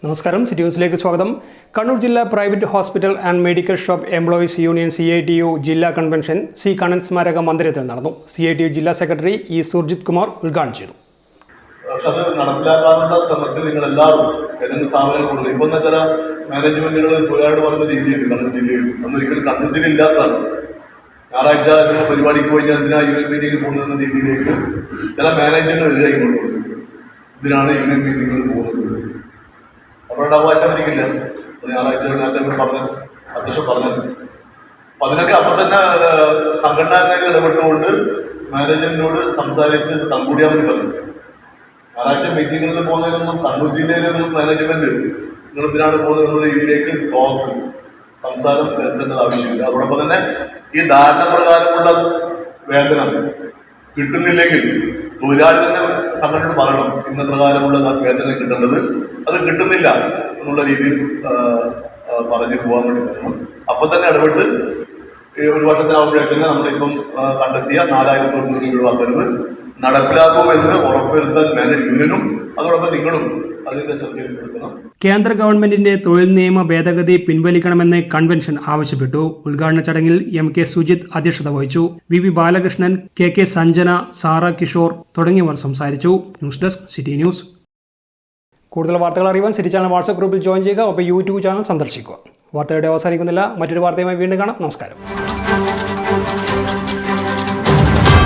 നമസ്കാരം, സിറ്റി ന്യൂസിലേക്ക് സ്വാഗതം. കണ്ണൂർ ജില്ലാ private hospital and medical shop employees union CITU ജില്ലാ കൺവെൻഷൻ സി കണ്ണൻ സ്മാരക മന്ദിരത്തിൽ നടന്നു. CITU ജില്ലാ സെക്രട്ടറി ഇ സുർജിത് കുമാർ ഉദ്ഘാടനം ചെയ്തു. പക്ഷെ അത് നടപ്പിലാക്കാനുള്ള ശ്രമത്തിൽ നിങ്ങൾ എല്ലാവരും ഏതെങ്കിലും സ്ഥാപനങ്ങളുണ്ട്. ഇപ്പം ചില മാനേജ്മെന്റുകൾ തൊഴിലാളി പറയുന്ന രീതിയുണ്ട് കണ്ണൂർ ജില്ലയിൽ. അന്നൊരിക്കലും കണ്ണൂർ ജില്ല ഇല്ലാത്തതാണ്. ഞായറാഴ്ച നിങ്ങൾ പരിപാടിക്ക് പോയി എന്തിനാ യൂണിയൻ മീറ്റിംഗിൽ പോകുന്ന രീതിയിലേക്ക് ചില മാനേജ്മെന്റ് എതിരായി കൊണ്ടുപോകുന്നത്. ഇതിനാണ് യൂണിയൻ മീറ്റിംഗിൽ പോകുന്നത്. അവരുടെ അവകാശം എനിക്കില്ല. ഞായറാഴ്ച നേരത്തെ പറഞ്ഞത് അധ്യക്ഷൻ പറഞ്ഞത്. അപ്പൊ അതിനൊക്കെ അപ്പം തന്നെ സംഘടനാക്കാർ ഇടപെട്ടുകൊണ്ട് മാനേജ്മെന്റിനോട് സംസാരിച്ച് തങ്കൂടിയാൻ വേണ്ടി പറഞ്ഞു. ഞായറാഴ്ച മീറ്റിങ്ങുകളിൽ പോകുന്നതിനൊന്നും കണ്ണൂർ ജില്ലയിലെ മാനേജ്മെന്റ് നിങ്ങൾ ഇതിനാണ് പോകുന്നത് എന്നുള്ള രീതിയിലേക്ക് ടോക്ക് സംസാരം വരുത്തേണ്ടത് ആവശ്യമില്ല. അതോടൊപ്പം തന്നെ ഈ ധാരണ പ്രകാരമുള്ള വേതനം കിട്ടുന്നില്ലെങ്കിൽ തൊഴിലാളി തന്നെ സംഘടനയോട് പറയണം ഇന്ന പ്രകാരമുള്ള വേതനം കിട്ടേണ്ടത് അത് കിട്ടുന്നില്ല എന്നുള്ള രീതിയിൽ പറഞ്ഞു പോകാൻ വേണ്ടി തരണം. അപ്പൊ തന്നെ ഇടപെട്ട് ഒരു വർഷത്തിനാവുമ്പോഴേക്ക് തന്നെ നമ്മളിപ്പം കണ്ടെത്തിയ 4,900 രൂപ വർദ്ധനവ് നടപ്പിലാക്കുമെന്ന് ഉറപ്പുവരുത്താൻ യൂണിയനും അതോടൊപ്പം നിങ്ങളും അതിന്റെ ശ്രദ്ധയിൽപ്പെടുത്തണം. കേന്ദ്ര ഗവൺമെന്റിന്റെ തൊഴിൽ നിയമ ഭേദഗതി പിൻവലിക്കണമെന്ന് കൺവെൻഷൻ ആവശ്യപ്പെട്ടു. ഉദ്ഘാടന ചടങ്ങിൽ MK സുജിത് അധ്യക്ഷത വഹിച്ചു. VV ബാലകൃഷ്ണൻ, KK സഞ്ജന, സാറ കിഷോർ തുടങ്ങിയവർ സംസാരിച്ചു. News desk city news. കൂടുതൽ വാർത്തകൾ അറിയാൻ സിറ്റി ചാനൽ വാട്സ്ആപ്പ് ഗ്രൂപ്പിൽ ജോയിൻ ചെയ്യുക. ഒപ്പം YouTube ചാനൽ സന്ദർശിക്കുക. വാർത്തയുടെ അവസാനിക്കുന്നില്ല. മറ്റൊരു വാർത്തയുമായി വീണ്ടും കാണാം. നമസ്കാരം.